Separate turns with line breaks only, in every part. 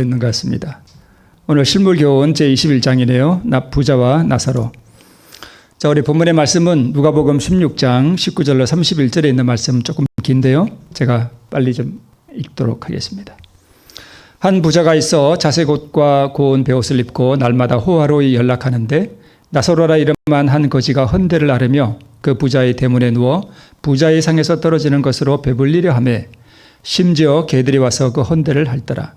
있는 것 같습니다. 오늘 실물교훈 제21장이네요. 부자와 나사로. 자, 우리 본문의 말씀은 누가복음 16장 19절로 31절에 있는 말씀 조금 긴데요. 제가 빨리 좀 읽도록 하겠습니다. 한 부자가 있어 자색 옷과 고운 베옷을 입고 날마다 호화로이 연락하는데 나사로라 이름한 한 거지가 헌대를 앓으며 그 부자의 대문에 누워 부자의 상에서 떨어지는 것으로 배불리려 하며 심지어 개들이 와서 그 헌대를 핥더라.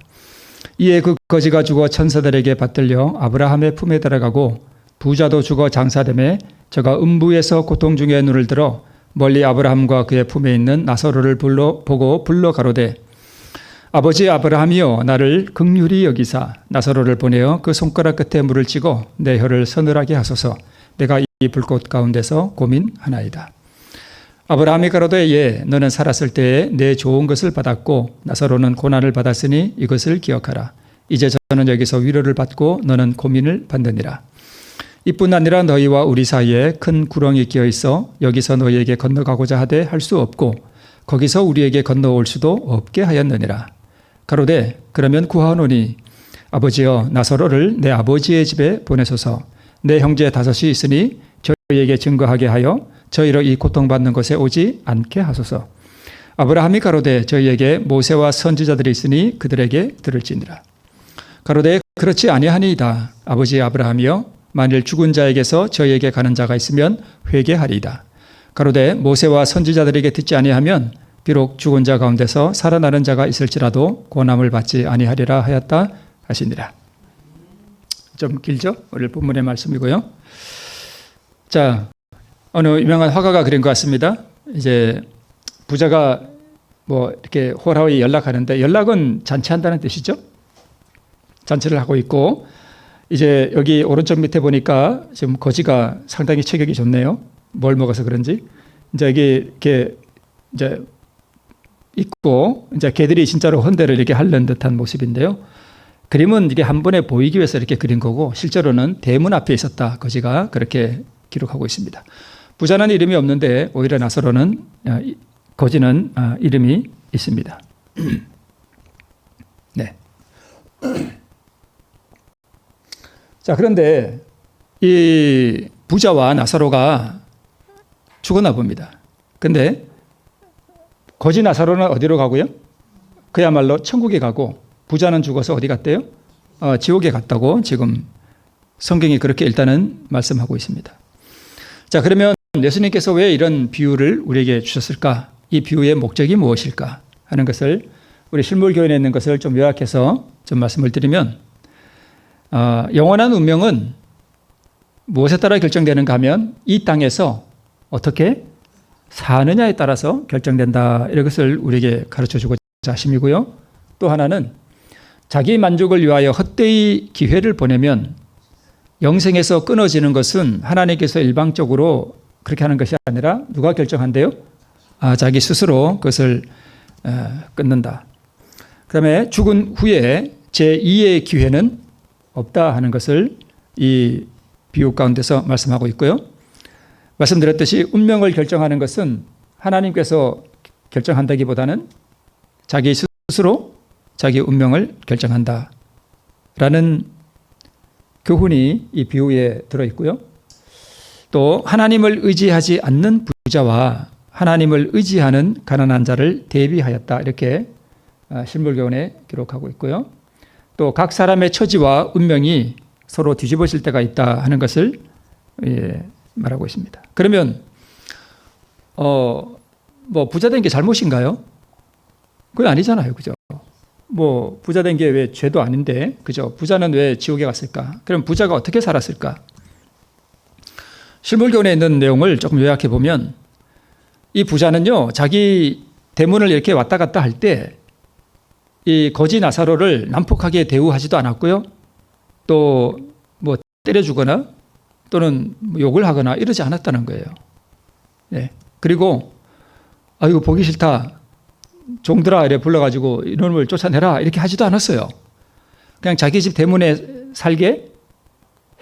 이에 그 거지가 죽어 천사들에게 받들려 아브라함의 품에 들어가고 부자도 죽어 장사되매 저가 음부에서 고통 중에 눈을 들어 멀리 아브라함과 그의 품에 있는 나사로를 보고 불러 가로되 아버지 아브라함이여 나를 긍휼히 여기사 나사로를 보내어 그 손가락 끝에 물을 찌고 내 혀를 서늘하게 하소서. 내가 이 불꽃 가운데서 고민하나이다. 아브라함이 가로되 예 너는 살았을 때에 내 좋은 것을 받았고 나사로는 고난을 받았으니 이것을 기억하라. 이제 저는 여기서 위로를 받고 너는 고민을 받느니라. 이뿐 아니라 너희와 우리 사이에 큰 구렁이 끼어 있어 여기서 너희에게 건너가고자 하되 할 수 없고 거기서 우리에게 건너올 수도 없게 하였느니라. 가로되 그러면 구하노니 아버지여 나사로를 내 아버지의 집에 보내소서. 내 형제 다섯이 있으니 저희에게 증거하게 하여 저희로 이 고통받는 곳에 오지 않게 하소서. 아브라함이 가로되 저희에게 모세와 선지자들이 있으니 그들에게 들을지니라. 가로되 그렇지 아니하니이다. 아버지 아브라함이여 만일 죽은 자에게서 저희에게 가는 자가 있으면 회개하리이다. 가로되 모세와 선지자들에게 듣지 아니하면 비록 죽은 자 가운데서 살아나는 자가 있을지라도 고난을 받지 아니하리라 하였다 하시니라. 좀 길죠? 오늘 본문의 말씀이고요. 자, 어느 유명한 화가가 그린 것 같습니다. 이제 부자가 뭐 이렇게 호라호이 연락하는데 연락은 잔치한다는 뜻이죠. 잔치를 하고 있고 이제 여기 오른쪽 밑에 보니까 지금 거지가 상당히 체격이 좋네요. 뭘 먹어서 그런지 이제 여기 이렇게 이제 있고 이제 개들이 진짜로 헌대를 이렇게 하려는 듯한 모습인데요. 그림은 이게 한 번에 보이기 위해서 이렇게 그린 거고 실제로는 대문 앞에 있었다. 거지가 그렇게 기록하고 있습니다. 부자는 이름이 없는데 오히려 나사로는 거지는 이름이 있습니다. 네. 자, 그런데 이 부자와 나사로가 죽었나 봅니다. 근데 거지 나사로는 어디로 가고요? 그야말로 천국에 가고 부자는 죽어서 어디 갔대요? 지옥에 갔다고 지금 성경이 그렇게 일단은 말씀하고 있습니다. 자, 그러면 예수님께서 왜 이런 비유를 우리에게 주셨을까? 이 비유의 목적이 무엇일까? 하는 것을 우리 실물교훈에 있는 것을 좀 요약해서 좀 말씀을 드리면 영원한 운명은 무엇에 따라 결정되는가 하면 이 땅에서 어떻게 사느냐에 따라서 결정된다. 이런 것을 우리에게 가르쳐주고자 하심이고요. 또 하나는 자기 만족을 위하여 헛되이 기회를 보내면 영생에서 끊어지는 것은 하나님께서 일방적으로 그렇게 하는 것이 아니라 누가 결정한대요? 자기 스스로 그것을 끊는다. 그 다음에 죽은 후에 제2의 기회는 없다 하는 것을 이 비유 가운데서 말씀하고 있고요. 말씀드렸듯이 운명을 결정하는 것은 하나님께서 결정한다기보다는 자기 스스로 자기 운명을 결정한다 라는 교훈이 이 비유에 들어있고요. 또 하나님을 의지하지 않는 부자와 하나님을 의지하는 가난한 자를 대비하였다 이렇게 실물교훈에 기록하고 있고요. 또 각 사람의 처지와 운명이 서로 뒤집어질 때가 있다 하는 것을 말하고 있습니다. 그러면 뭐 부자 된 게 잘못인가요? 그건 아니잖아요. 그죠? 뭐 부자 된 게 왜 죄도 아닌데 그죠? 부자는 왜 지옥에 갔을까? 그럼 부자가 어떻게 살았을까? 실물교훈에 있는 내용을 조금 요약해 보면 이 부자는요 자기 대문을 이렇게 왔다 갔다 할 때 이 거지 나사로를 난폭하게 대우하지도 않았고요. 또 뭐 때려주거나 또는 욕을 하거나 이러지 않았다는 거예요. 네. 그리고 이거 보기 싫다. 종들아 이래 불러가지고 이놈을 쫓아내라 이렇게 하지도 않았어요. 그냥 자기 집 대문에 살게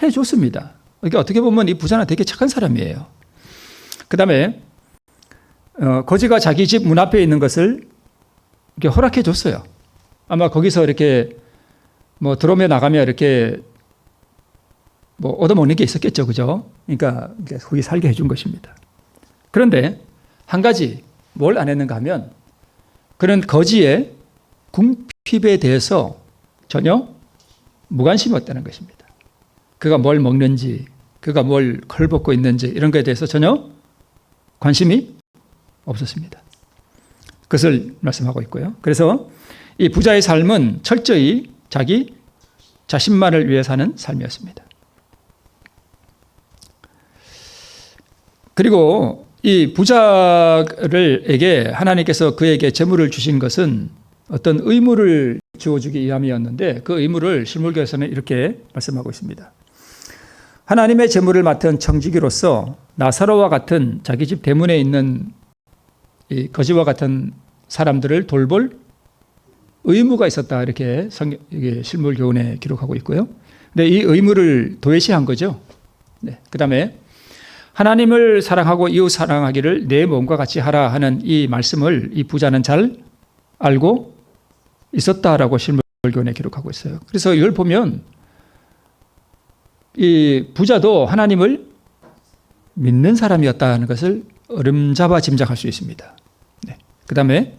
해줬습니다. 그러니까 어떻게 보면 이 부자는 되게 착한 사람이에요. 그 다음에 거지가 자기 집 문 앞에 있는 것을 이렇게 허락해 줬어요. 아마 거기서 이렇게 뭐 들어오며 나가며 이렇게 뭐 얻어먹는 게 있었겠죠. 그죠? 그러니까 거기 살게 해준 것입니다. 그런데 한 가지 뭘 안 했는가 하면 그런 거지의 궁핍에 대해서 전혀 무관심이 없다는 것입니다. 그가 뭘 먹는지, 그가 뭘 걸벗고 있는지 이런 것에 대해서 전혀 관심이 없었습니다. 그것을 말씀하고 있고요. 그래서 이 부자의 삶은 철저히 자기 자신만을 위해 사는 삶이었습니다. 그리고 이 부자에게 하나님께서 그에게 재물을 주신 것은 어떤 의무를 주어주기 위함이었는데 그 의무를 실물교에서는 이렇게 말씀하고 있습니다. 하나님의 재물을 맡은 청지기로서 나사로와 같은 자기 집 대문에 있는 이 거지와 같은 사람들을 돌볼 의무가 있었다. 이렇게 실물교훈에 기록하고 있고요. 근데 이 의무를 도외시한 거죠. 네. 그 다음에 하나님을 사랑하고 이웃 사랑하기를 내 몸과 같이 하라 하는 이 말씀을 이 부자는 잘 알고 있었다라고 실물교훈에 기록하고 있어요. 그래서 이걸 보면 이 부자도 하나님을 믿는 사람이었다는 것을 어림잡아 짐작할 수 있습니다. 네. 그 다음에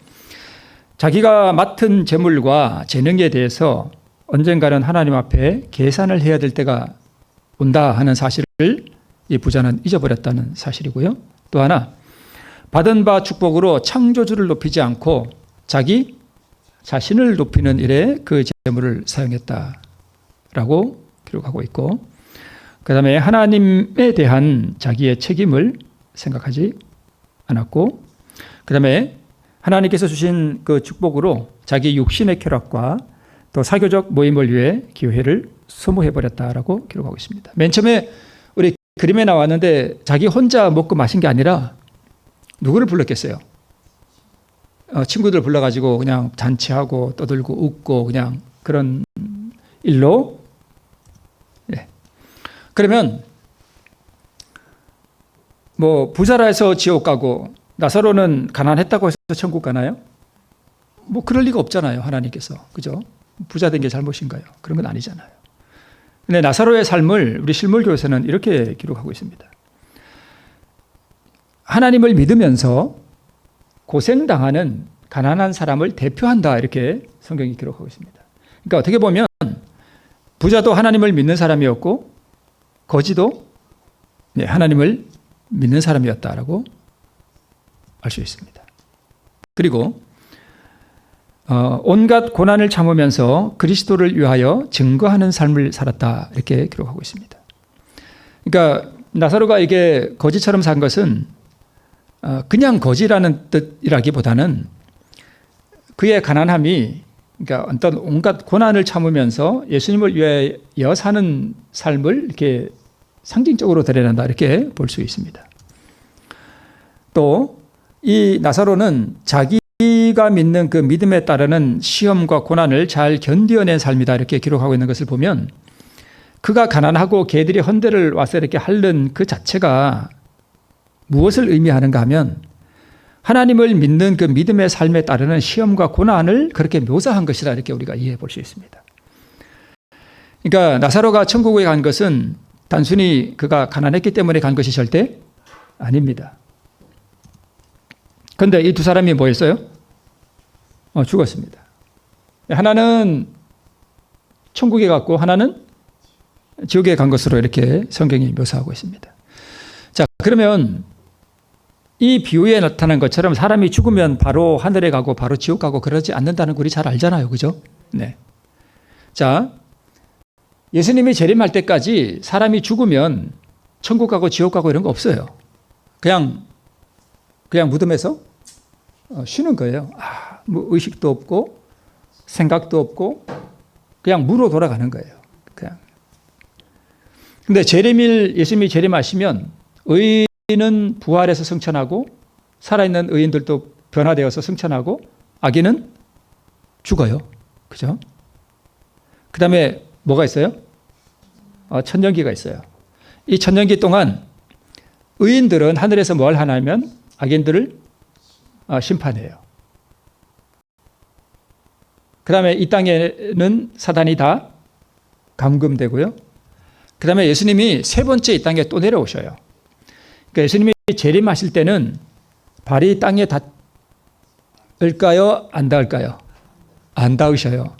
자기가 맡은 재물과 재능에 대해서 언젠가는 하나님 앞에 계산을 해야 될 때가 온다 하는 사실을 이 부자는 잊어버렸다는 사실이고요. 또 하나, 받은 바 축복으로 창조주를 높이지 않고 자기 자신을 높이는 일에 그 재물을 사용했다라고 기록하고 있고, 그 다음에 하나님에 대한 자기의 책임을 생각하지 않았고, 그 다음에 하나님께서 주신 그 축복으로 자기 육신의 쾌락과 또 사교적 모임을 위해 기회를 소모해버렸다라고 기록하고 있습니다. 맨 처음에 우리 그림에 나왔는데 자기 혼자 먹고 마신 게 아니라 누구를 불렀겠어요? 친구들 불러가지고 그냥 잔치하고 떠들고 웃고 그냥 그런 일로. 네. 그러면 뭐 부자라 해서 지옥 가고 나사로는 가난했다고 해서 천국 가나요? 뭐 그럴 리가 없잖아요. 하나님께서. 그죠? 부자 된 게 잘못인가요? 그런 건 아니잖아요. 근데 나사로의 삶을 우리 실물교에서는 이렇게 기록하고 있습니다. 하나님을 믿으면서 고생당하는 가난한 사람을 대표한다. 이렇게 성경이 기록하고 있습니다. 그러니까 어떻게 보면 부자도 하나님을 믿는 사람이었고 거지도 하나님을 믿는 사람이었다라고 알 수 있습니다. 그리고 온갖 고난을 참으면서 그리스도를 위하여 증거하는 삶을 살았다. 이렇게 기록하고 있습니다. 그러니까 나사로가 이게 거지처럼 산 것은 그냥 거지라는 뜻이라기보다는 그의 가난함이 그러니까 어떤 온갖 고난을 참으면서 예수님을 위하여 사는 삶을 이렇게 상징적으로 드러낸다. 이렇게 볼 수 있습니다. 또 이 나사로는 자기가 믿는 그 믿음에 따르는 시험과 고난을 잘 견뎌낸 삶이다. 이렇게 기록하고 있는 것을 보면 그가 가난하고 개들이 헌대를 와서 이렇게 핥는 그 자체가 무엇을 의미하는가 하면 하나님을 믿는 그 믿음의 삶에 따르는 시험과 고난을 그렇게 묘사한 것이다. 이렇게 우리가 이해해 볼 수 있습니다. 그러니까 나사로가 천국에 간 것은 단순히 그가 가난했기 때문에 간 것이 절대 아닙니다. 그런데 이 두 사람이 뭐 했어요? 죽었습니다. 하나는 천국에 갔고 하나는 지옥에 간 것으로 이렇게 성경이 묘사하고 있습니다. 자, 그러면 이 비유에 나타난 것처럼 사람이 죽으면 바로 하늘에 가고 바로 지옥 가고 그러지 않는다는 거 우리 잘 알잖아요. 그죠? 네. 자, 예수님이 재림할 때까지 사람이 죽으면 천국 가고 지옥 가고 이런 거 없어요. 그냥 무덤에서 쉬는 거예요. 뭐 의식도 없고 생각도 없고 그냥 무로 돌아가는 거예요. 그냥. 근데 재림일 예수님이 재림하시면 의인은 부활해서 승천하고 살아있는 의인들도 변화되어서 승천하고 악인은 죽어요. 그죠? 그 다음에 뭐가 있어요? 천년기가 있어요. 이 천년기 동안 의인들은 하늘에서 뭘 하냐면 악인들을 심판해요. 그 다음에 이 땅에는 사단이 다 감금되고요. 그 다음에 예수님이 세 번째 이 땅에 또 내려오셔요. 그러니까 예수님이 재림하실 때는 발이 땅에 닿을까요? 안 닿을까요? 안 닿으셔요.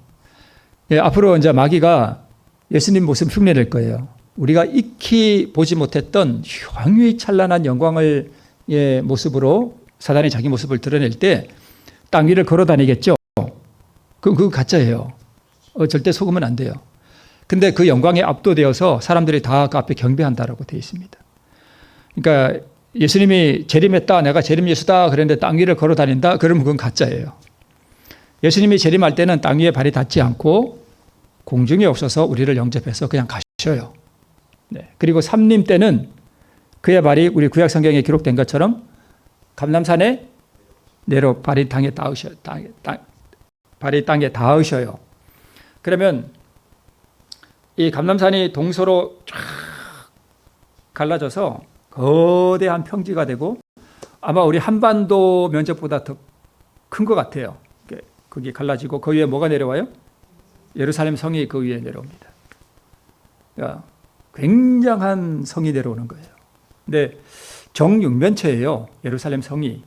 예, 앞으로 이제 마귀가 예수님 모습 흉내낼 거예요. 우리가 익히 보지 못했던 황휘찬란한 영광을 모습으로 사단이 자기 모습을 드러낼 때 땅 위를 걸어 다니겠죠. 그거 가짜예요. 절대 속으면 안 돼요. 근데 그 영광에 압도되어서 사람들이 다 그 앞에 경배한다라고 되어 있습니다. 그러니까 예수님이 재림했다, 내가 재림 예수다 그랬는데 땅 위를 걸어 다닌다, 그러면 그건 가짜예요. 예수님이 재림할 때는 땅 위에 발이 닿지 않고 공중에 없어서 우리를 영접해서 그냥 가셔요. 네. 그리고 삼림 때는 그의 발이 우리 구약 성경에 기록된 것처럼 감람산에 내려 발이 땅에 닿으셔요. 발이 땅에 닿으셔요. 그러면 이 감람산이 동서로 쫙 갈라져서 거대한 평지가 되고 아마 우리 한반도 면적보다 더 큰 것 같아요. 거기 갈라지고 그 위에 뭐가 내려와요? 예루살렘 성이 그 위에 내려옵니다. 그러니까 굉장한 성이 내려오는 거예요. 근데 정육면체예요. 예루살렘 성이.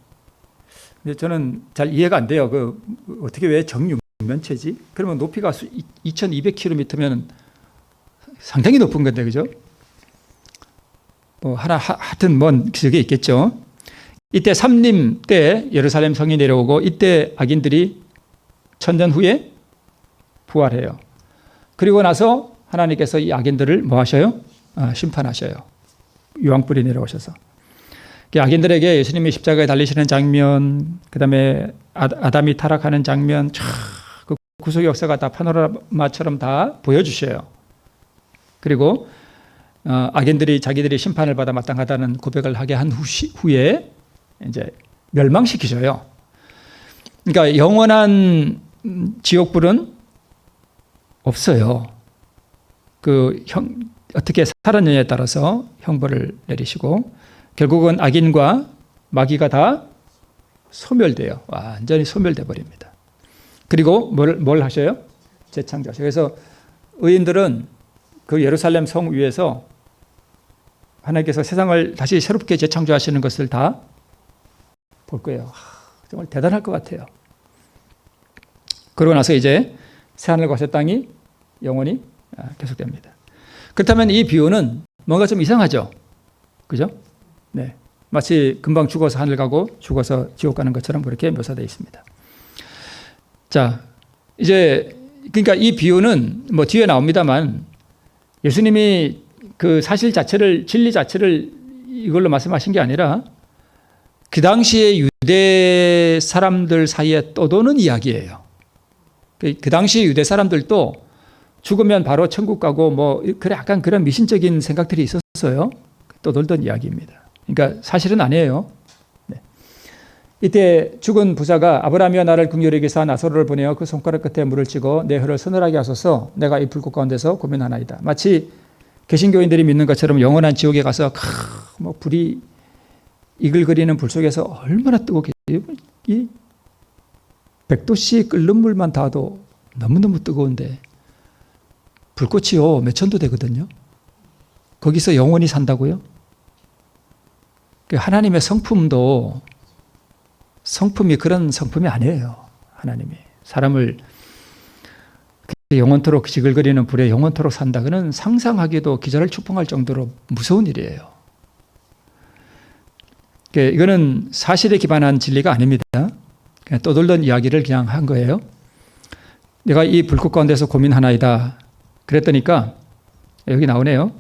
근데 저는 잘 이해가 안 돼요. 어떻게 왜 정육면체지? 그러면 높이가 2200km면 상당히 높은 건데, 그죠? 하여튼 그게 있겠죠. 이때 삼림 때 예루살렘 성이 내려오고 이때 악인들이 천년 후에 부활해요. 그리고 나서 하나님께서 이 악인들을 뭐 하셔요? 심판하셔요. 유황불이 내려오셔서. 악인들에게 예수님이 십자가에 달리시는 장면, 그 다음에 아담이 타락하는 장면, 그 구속 역사가 다 파노라마처럼 다 보여주셔요. 그리고 악인들이 자기들이 심판을 받아 마땅하다는 고백을 하게 한 후에 이제 멸망시키셔요. 그러니까 영원한 지옥불은 없어요. 어떻게 살았느냐에 따라서 형벌을 내리시고 결국은 악인과 마귀가 다 소멸돼요. 완전히 소멸돼 버립니다. 그리고 뭘 하셔요? 재창조하셔요. 그래서 의인들은 그 예루살렘 성 위에서 하나님께서 세상을 다시 새롭게 재창조하시는 것을 다 볼 거예요. 정말 대단할 것 같아요. 그러고 나서 이제 새하늘과 새 땅이 영원히 계속됩니다. 그렇다면 이 비유는 뭔가 좀 이상하죠? 그죠? 네. 마치 금방 죽어서 하늘 가고 죽어서 지옥 가는 것처럼 그렇게 묘사되어 있습니다. 자, 이제 그러니까 이 비유는 뭐 뒤에 나옵니다만 예수님이 그 사실 자체를, 진리 자체를 이걸로 말씀하신 게 아니라 그 당시에 유대 사람들 사이에 떠도는 이야기예요. 그 당시 유대 사람들도 죽으면 바로 천국 가고 그래 약간 그런 미신적인 생각들이 있었어요. 떠돌던 이야기입니다. 그러니까 사실은 아니에요. 네. 이때 죽은 부자가 아브라함이여 나를 긍휼히 여기사 나사로를 보내어 그 손가락 끝에 물을 찍어 내 혀를 서늘하게 하소서 내가 이 불꽃 가운데서 고민하나이다. 마치 개신교인들이 믿는 것처럼 영원한 지옥에 가서 불이 이글거리는 불 속에서 얼마나 뜨겁게 이 100도씨 끓는 물만 닿아도 너무너무 뜨거운데 불꽃이요 몇천도 되거든요. 거기서 영원히 산다고요? 하나님의 성품도 성품이 그런 성품이 아니에요. 하나님이 사람을 영원토록 지글거리는 불에 영원토록 산다. 그는 상상하기도 기절을 추풍할 정도로 무서운 일이에요. 이거는 사실에 기반한 진리가 아닙니다. 그냥 떠돌던 이야기를 그냥 한 거예요. 내가 이 불꽃 가운데서 고민하나이다. 그랬더니까 여기 나오네요.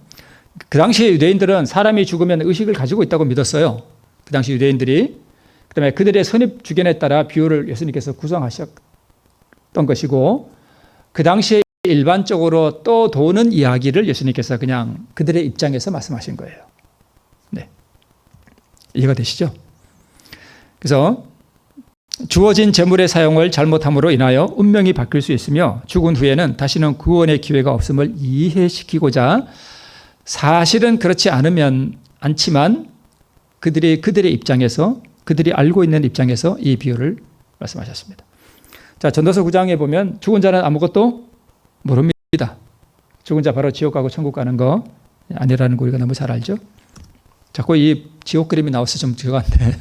그 당시에 유대인들은 사람이 죽으면 의식을 가지고 있다고 믿었어요. 그 당시 유대인들이. 그다음에 그들의 선입주견에 따라 비유를 예수님께서 구성하셨던 것이고 그 당시에 일반적으로 또 도는 이야기를 예수님께서 그냥 그들의 입장에서 말씀하신 거예요. 네. 이해가 되시죠? 그래서 주어진 재물의 사용을 잘못함으로 인하여 운명이 바뀔 수 있으며 죽은 후에는 다시는 구원의 기회가 없음을 이해시키고자 사실은 그렇지 않지만 그들의 입장에서 그들이 알고 있는 입장에서 이 비유를 말씀하셨습니다. 자, 전도서 9장에 보면 죽은 자는 아무것도 모릅니다. 죽은 자 바로 지옥 가고 천국 가는 거 아니라는 거 우리가 너무 잘 알죠. 자꾸 이 지옥 그림이 나와서 좀 죄송한데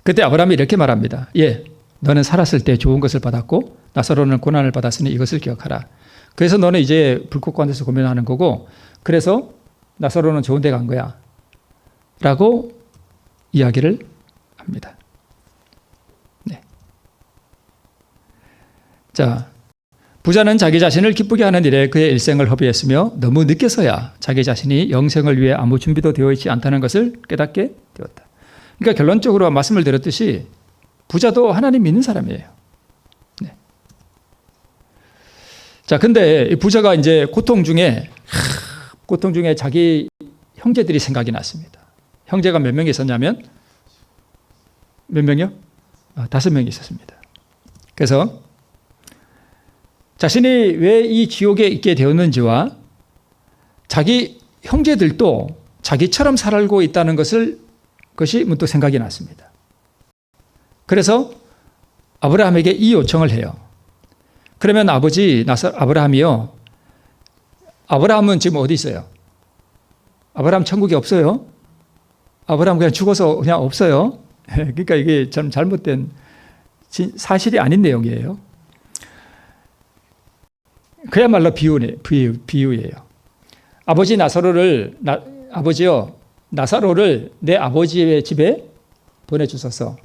그때 아브라함이 이렇게 말합니다. 예, 너는 살았을 때 좋은 것을 받았고 나사로는 고난을 받았으니 이것을 기억하라. 그래서 너는 이제 불꽃 가운데서 고민하는 거고, 그래서 나사로는 좋은 데 간 거야 라고 이야기를 합니다. 네. 자, 부자는 자기 자신을 기쁘게 하는 일에 그의 일생을 허비했으며 너무 늦게서야 자기 자신이 영생을 위해 아무 준비도 되어 있지 않다는 것을 깨닫게 되었다. 그러니까 결론적으로 말씀을 드렸듯이 부자도 하나님 믿는 사람이에요. 네. 자, 근데 이 부자가 이제 고통 중에 자기 형제들이 생각이 났습니다. 형제가 몇 명이 있었냐면 몇 명이요? 5명이 있었습니다. 그래서 자신이 왜 이 지옥에 있게 되었는지와 자기 형제들도 자기처럼 살고 있다는 것이 문득 생각이 났습니다. 그래서 아브라함에게 이 요청을 해요. 그러면 아브라함이요. 아브라함은 지금 어디 있어요? 아브라함 천국에 없어요. 아브라함 그냥 죽어서 그냥 없어요. 그러니까 이게 참 잘못된 사실이 아닌 내용이에요. 그야말로 비유예요. 나사로를 내 아버지의 집에 보내주소서.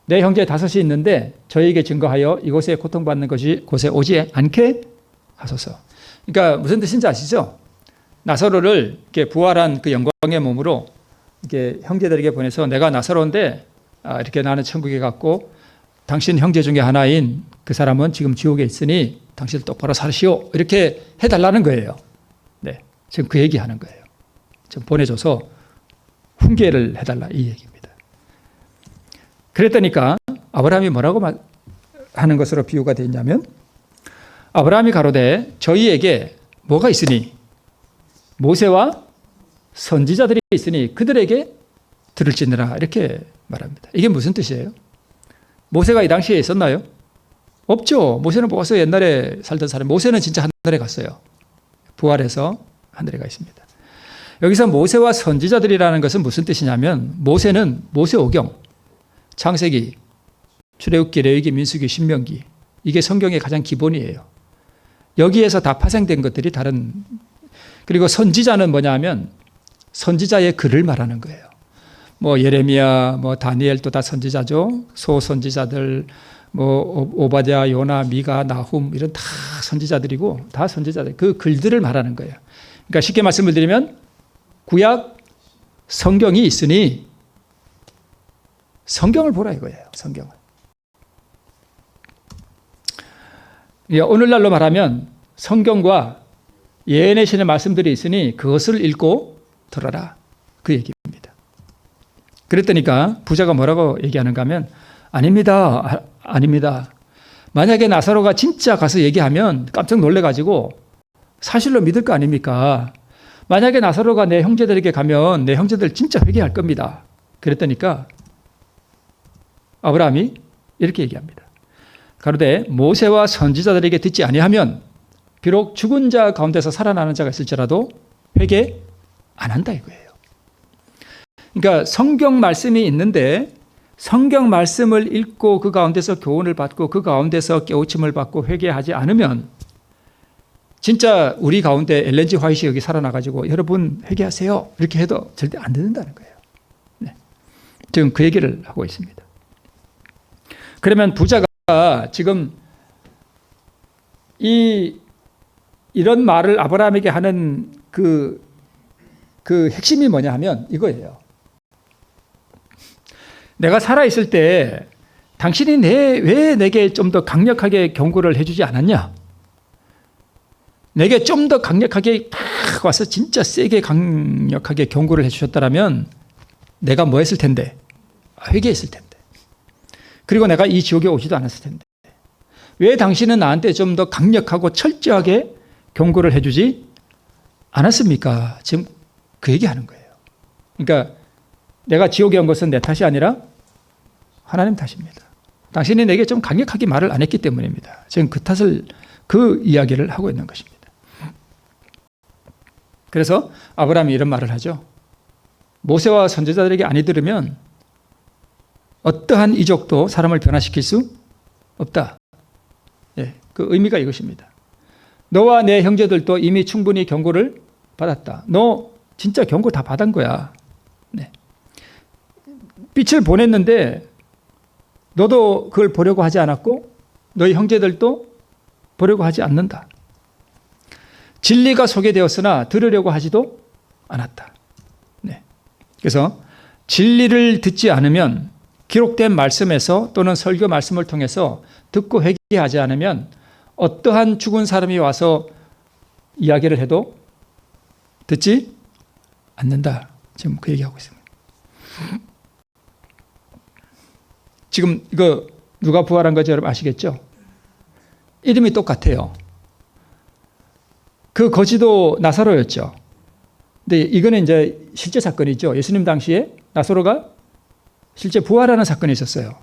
내 형제 5이 있는데 저에게 증거하여 이곳에 고통받는 것이 곳에 오지 않게 하소서. 그러니까 무슨 뜻인지 아시죠? 나사로를 이렇게 부활한 그 영광의 몸으로 이렇게 형제들에게 보내서 내가 나사로인데 이렇게 나는 천국에 갔고 당신 형제 중에 하나인 그 사람은 지금 지옥에 있으니 당신 똑바로 살으시오. 이렇게 해달라는 거예요. 네, 지금 그 얘기하는 거예요. 좀 보내줘서 훈계를 해달라 이 얘기입니다. 그랬다니까 아브라함이 뭐라고 하는 것으로 비유가 되었냐면 아브라함이 가로되 저희에게 뭐가 있으니 모세와 선지자들이 있으니 그들에게 들을지니라 이렇게 말합니다. 이게 무슨 뜻이에요? 모세가 이 당시에 있었나요? 없죠. 모세는 못 갔어요. 옛날에 살던 사람. 모세는 진짜 하늘에 갔어요. 부활해서 하늘에 가 있습니다. 여기서 모세와 선지자들이라는 것은 무슨 뜻이냐면 모세는 모세오경, 창세기, 출애굽기, 레위기, 민수기, 신명기 이게 성경의 가장 기본이에요. 여기에서 다 파생된 것들이 다른. 그리고 선지자는 뭐냐면 선지자의 글을 말하는 거예요. 뭐 예레미야, 뭐 다니엘 또 다 선지자죠. 소선지자들, 뭐 오바댜, 요나, 미가, 나훔 이런 다 선지자들이고 다 선지자들 그 글들을 말하는 거예요. 그러니까 쉽게 말씀을 드리면 구약 성경이 있으니 성경을 보라 이거예요. 성경을. 오늘날로 말하면 성경과 예언의 신의 말씀들이 있으니 그것을 읽고 들어라 그 얘기입니다. 그랬더니까 부자가 뭐라고 얘기하는가 하면 아닙니다. 아닙니다. 만약에 나사로가 진짜 가서 얘기하면 깜짝 놀래가지고 사실로 믿을 거 아닙니까? 만약에 나사로가 내 형제들에게 가면 내 형제들 진짜 회개할 겁니다. 그랬더니까 아브라함이 이렇게 얘기합니다. 가로되 모세와 선지자들에게 듣지 아니하면 비록 죽은 자 가운데서 살아나는 자가 있을지라도 회개 안 한다 이거예요. 그러니까 성경 말씀이 있는데 성경 말씀을 읽고 그 가운데서 교훈을 받고 그 가운데서 깨우침을 받고 회개하지 않으면 진짜 우리 가운데 엘렌 G 화이트 여기 살아나가지고 여러분 회개하세요 이렇게 해도 절대 안 듣는다는 거예요. 네. 지금 그 얘기를 하고 있습니다. 그러면 부자가 지금 이런 말을 아브라함에게 하는 그 핵심이 뭐냐 하면 이거예요. 내가 살아있을 때 당신이 왜 내게 좀 더 강력하게 경고를 해주지 않았냐? 내게 좀 더 강력하게 딱 와서 진짜 세게 강력하게 경고를 해주셨다면 내가 뭐 했을 텐데? 회개했을 텐데. 그리고 내가 이 지옥에 오지도 않았을 텐데. 왜 당신은 나한테 좀 더 강력하고 철저하게 경고를 해주지 않았습니까? 지금 그 얘기하는 거예요. 그러니까 내가 지옥에 온 것은 내 탓이 아니라 하나님 탓입니다. 당신이 내게 좀 강력하게 말을 안 했기 때문입니다. 지금 그 이야기를 하고 있는 것입니다. 그래서 아브라함이 이런 말을 하죠. 모세와 선지자들에게 아니 들으면 어떠한 이적도 사람을 변화시킬 수 없다. 예, 그 의미가 이것입니다. 너와 내 형제들도 이미 충분히 경고를 받았다. 너 진짜 경고 다 받은 거야. 네. 빛을 보냈는데 너도 그걸 보려고 하지 않았고 너희 형제들도 보려고 하지 않는다. 진리가 소개되었으나 들으려고 하지도 않았다. 네. 그래서 진리를 듣지 않으면 기록된 말씀에서 또는 설교 말씀을 통해서 듣고 회개하지 않으면 어떠한 죽은 사람이 와서 이야기를 해도 듣지 않는다. 지금 그 얘기하고 있습니다. 지금 이거 누가 부활한 거지 여러분 아시겠죠? 이름이 똑같아요. 그 거지도 나사로였죠. 근데 이거는 이제 실제 사건이죠. 예수님 당시에 나사로가 실제 부활하는 사건이 있었어요.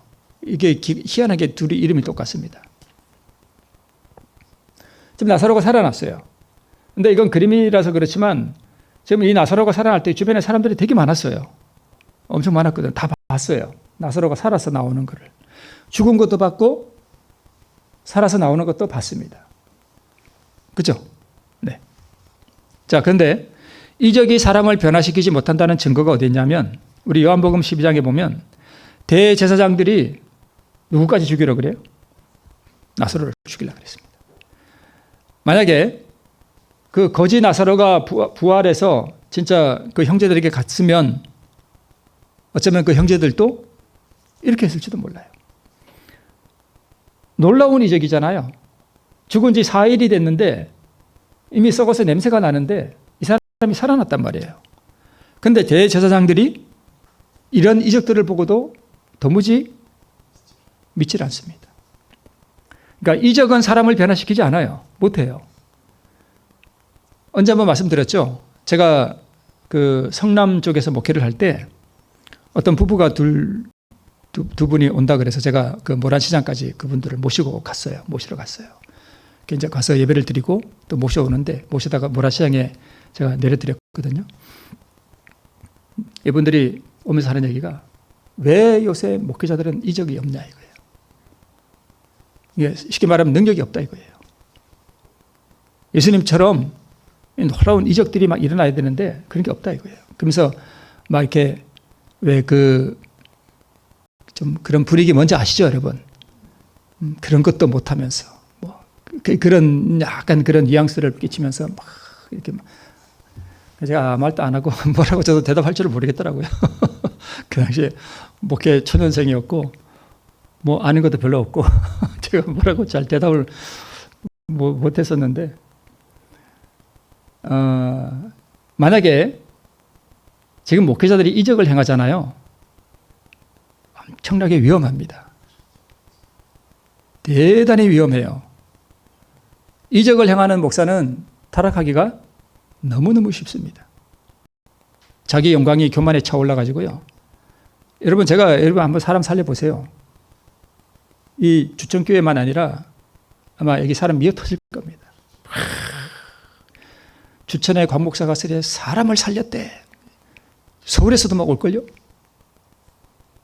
이게 희한하게 둘이 이름이 똑같습니다. 지금 나사로가 살아났어요. 근데 이건 그림이라서 그렇지만 지금 이 나사로가 살아날 때 주변에 사람들이 되게 많았어요. 엄청 많았거든요. 다 봤어요. 나사로가 살아서 나오는 거를. 죽은 것도 봤고 살아서 나오는 것도 봤습니다. 그죠? 네. 자, 근데 이적이 사람을 변화시키지 못한다는 증거가 어디 있냐면 우리 요한복음 12장에 보면 대제사장들이 누구까지 죽이려고 그래요? 나사로를 죽이려고 그랬습니다. 만약에 그 거지 나사로가 부활해서 진짜 그 형제들에게 갔으면 어쩌면 그 형제들도 이렇게 했을지도 몰라요. 놀라운 이적이잖아요. 죽은 지 4일이 됐는데 이미 썩어서 냄새가 나는데 이 사람이 살아났단 말이에요. 근데 대제사장들이 이런 이적들을 보고도 도무지 믿질 않습니다. 그러니까 이적은 사람을 변화시키지 않아요. 못해요. 언제 한번 말씀드렸죠. 제가 그 성남 쪽에서 목회를 할 때 어떤 부부가 두 분이 온다 그래서 제가 그 모란시장까지 그분들을 모시러 갔어요. 이제 가서 예배를 드리고 또 모시다가 모란시장에 제가 내려드렸거든요. 이분들이 오면서 하는 얘기가 왜 요새 목회자들은 이적이 없냐 이거예요. 이게 쉽게 말하면 능력이 없다 이거예요. 예수님처럼 놀라운 이적들이 막 일어나야 되는데 그런 게 없다 이거예요. 그러면서 막 이렇게 왜 좀 그런 분위기 뭔지 아시죠, 여러분? 그런 것도 못하면서 뭐 그런 약간 그런 뉘앙스를 끼치면서 막 이렇게 제가 아무 말도 안 하고 뭐라고 저도 대답할 줄을 모르겠더라고요. 그 당시에 목회 초년생이었고 뭐 아는 것도 별로 없고 제가 뭐라고 잘 대답을 못했었는데 만약에 지금 목회자들이 이적을 행하잖아요. 엄청나게 위험합니다. 대단히 위험해요. 이적을 행하는 목사는 타락하기가 너무너무 쉽습니다. 자기 영광이 교만에 차올라가지고요. 여러분 한번 사람 살려보세요. 이 주천교회만 아니라 아마 여기 사람 미어 터질 겁니다. 주천에 관목사가 사람을 살렸대. 서울에서도 막 올걸요?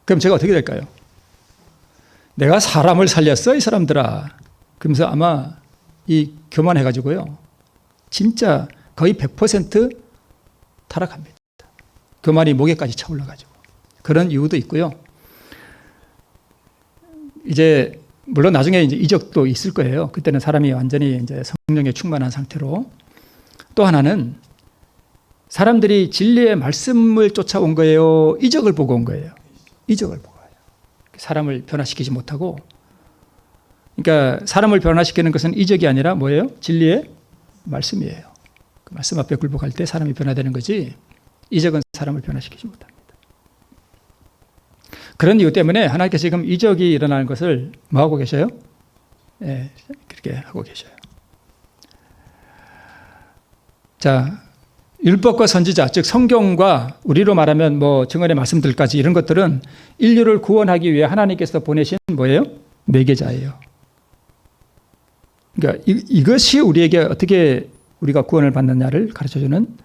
그럼 제가 어떻게 될까요? 내가 사람을 살렸어, 이 사람들아. 그러면서 아마 이 교만해가지고요. 진짜 거의 100% 타락합니다. 교만이 목에까지 차올라가지고. 그런 이유도 있고요. 이제, 물론 나중에 이제 이적도 있을 거예요. 그때는 사람이 완전히 이제 성령에 충만한 상태로. 또 하나는 사람들이 진리의 말씀을 쫓아온 거예요? 이적을 보고 온 거예요? 이적을 보고 와요. 사람을 변화시키지 못하고. 그러니까 사람을 변화시키는 것은 이적이 아니라 뭐예요? 진리의 말씀이에요. 그 말씀 앞에 굴복할 때 사람이 변화되는 거지 이적은 사람을 변화시키지 못합니다. 그런 이유 때문에 하나님께서 지금 이적이 일어나는 것을 뭐 하고 계셔요? 예, 그렇게 하고 계셔요. 자, 율법과 선지자, 즉 성경과 우리로 말하면 뭐 증언의 말씀들까지 이런 것들은 인류를 구원하기 위해 하나님께서 보내신 뭐예요? 매개자예요. 그러니까 이것이 우리에게 어떻게 우리가 구원을 받느냐를 가르쳐주는.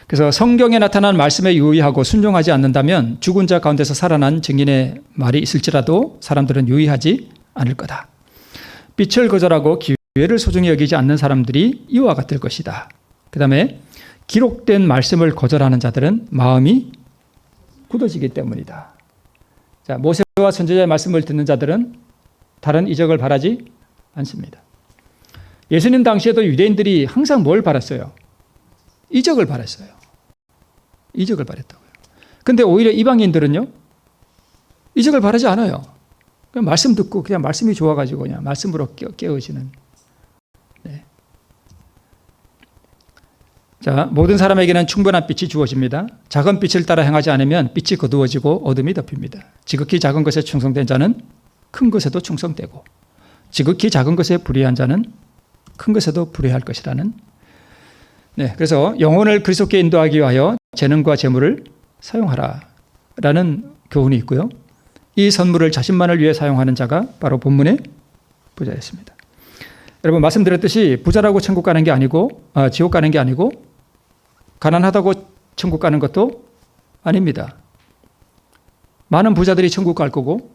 그래서 성경에 나타난 말씀에 유의하고 순종하지 않는다면 죽은 자 가운데서 살아난 증인의 말이 있을지라도 사람들은 유의하지 않을 거다. 빛을 거절하고 기회를 소중히 여기지 않는 사람들이 이와 같을 것이다. 그 다음에 기록된 말씀을 거절하는 자들은 마음이 굳어지기 때문이다. 자, 모세와 선지자의 말씀을 듣는 자들은 다른 이적을 바라지 않습니다. 예수님 당시에도 유대인들이 항상 뭘 바랐어요? 이적을 바랐어요. 이적을 바랬다고요. 근데 오히려 이방인들은요, 이적을 바라지 않아요. 그냥 말씀 듣고 그냥 말씀이 좋아가지고 그냥 말씀으로 깨어지는. 네. 자, 모든 사람에게는 충분한 빛이 주어집니다. 작은 빛을 따라 행하지 않으면 빛이 거두어지고 어둠이 덮입니다. 지극히 작은 것에 충성된 자는 큰 것에도 충성되고 지극히 작은 것에 불의한 자는 큰 것에도 불의할 것이라는. 네, 그래서 영혼을 그리스도께 인도하기 위하여 재능과 재물을 사용하라라는 교훈이 있고요. 이 선물을 자신만을 위해 사용하는 자가 바로 본문의 부자였습니다. 여러분 말씀드렸듯이 부자라고 천국 가는 게 아니고 지옥 가는 게 아니고 가난하다고 천국 가는 것도 아닙니다. 많은 부자들이 천국 갈 거고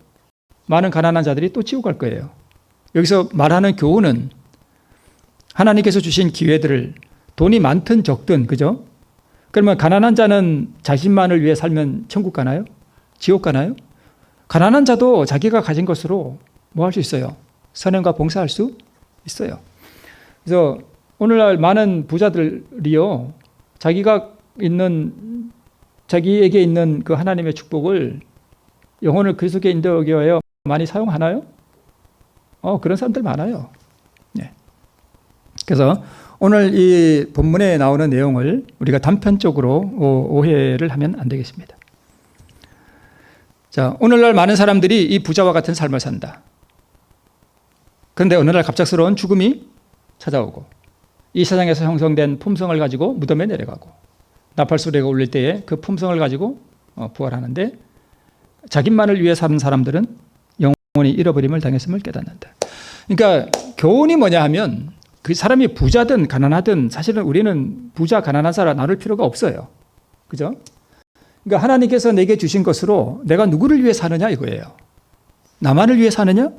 많은 가난한 자들이 또 지옥 갈 거예요. 여기서 말하는 교훈은 하나님께서 주신 기회들을 돈이 많든 적든, 그죠? 그러면 가난한 자는 자신만을 위해 살면 천국 가나요? 지옥 가나요? 가난한 자도 자기가 가진 것으로 뭐 할 수 있어요? 선행과 봉사할 수 있어요. 그래서 오늘날 많은 부자들이요, 자기에게 있는 그 하나님의 축복을 영혼을 그리스도께 인도하기 위하여 많이 사용하나요? 그런 사람들 많아요. 네. 그래서 오늘 이 본문에 나오는 내용을 우리가 단편적으로 오해를 하면 안 되겠습니다. 자, 오늘날 많은 사람들이 이 부자와 같은 삶을 산다. 그런데 어느 날 갑작스러운 죽음이 찾아오고 이 세상에서 형성된 품성을 가지고 무덤에 내려가고 나팔소리가 울릴 때에 그 품성을 가지고 부활하는데 자기만을 위해 사는 사람들은 영원히 잃어버림을 당했음을 깨닫는다. 그러니까 교훈이 뭐냐 하면 그 사람이 부자든 가난하든 사실은 우리는 부자 가난한 사람 나눌 필요가 없어요. 그죠? 그러니까 하나님께서 내게 주신 것으로 내가 누구를 위해 사느냐 이거예요. 나만을 위해 사느냐?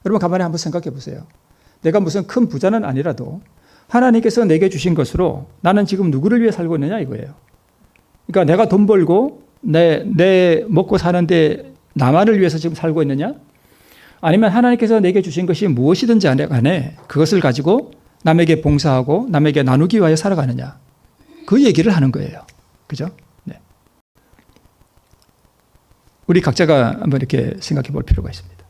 여러분 가만히 한번 생각해 보세요. 내가 무슨 큰 부자는 아니라도 하나님께서 내게 주신 것으로 나는 지금 누구를 위해 살고 있느냐 이거예요. 그러니까 내가 돈 벌고 내 먹고 사는데 나만을 위해서 지금 살고 있느냐? 아니면 하나님께서 내게 주신 것이 무엇이든지 간에 그것을 가지고 남에게 봉사하고 남에게 나누기 위하여 살아가느냐. 그 얘기를 하는 거예요. 그죠? 네. 우리 각자가 한번 이렇게 생각해 볼 필요가 있습니다.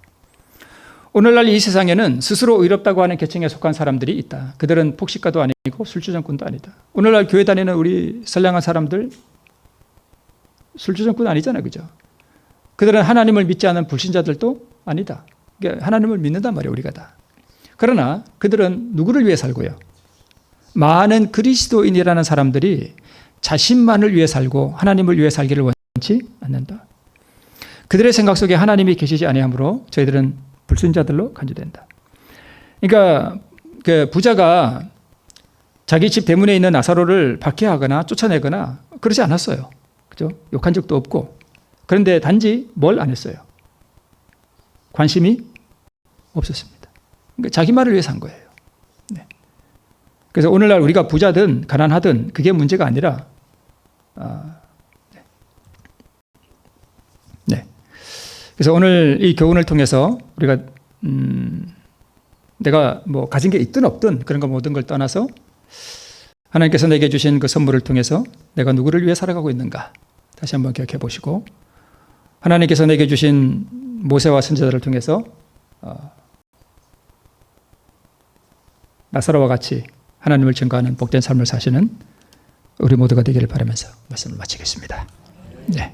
오늘날 이 세상에는 스스로 의롭다고 하는 계층에 속한 사람들이 있다. 그들은 폭식가도 아니고 술주정꾼도 아니다. 오늘날 교회 다니는 우리 선량한 사람들 술주정꾼 아니잖아요. 그죠? 그들은 하나님을 믿지 않는 불신자들도 아니다. 그러니까 하나님을 믿는단 말이에요. 우리가 다. 그러나 그들은 누구를 위해 살고요? 많은 그리스도인이라는 사람들이 자신만을 위해 살고 하나님을 위해 살기를 원치 않는다. 그들의 생각 속에 하나님이 계시지 아니하므로 저희들은 불순자들로 간주된다. 그러니까 그 부자가 자기 집 대문에 있는 나사로를 박해하거나 쫓아내거나 그러지 않았어요. 그죠? 욕한 적도 없고. 그런데 단지 뭘 안 했어요? 관심이 없었습니다. 그러니까 자기만을 위해 산 거예요. 네. 그래서 오늘날 우리가 부자든 가난하든 그게 문제가 아니라 네. 그래서 오늘 이 교훈을 통해서 우리가 내가 뭐 가진 게 있든 없든 그런 거 모든 걸 떠나서 하나님께서 내게 주신 그 선물을 통해서 내가 누구를 위해 살아가고 있는가 다시 한번 기억해 보시고 하나님께서 내게 주신 모세와 선지자들을 통해서 나사로와 같이 하나님을 증거하는 복된 삶을 사시는 우리 모두가 되기를 바라면서 말씀을 마치겠습니다. 네.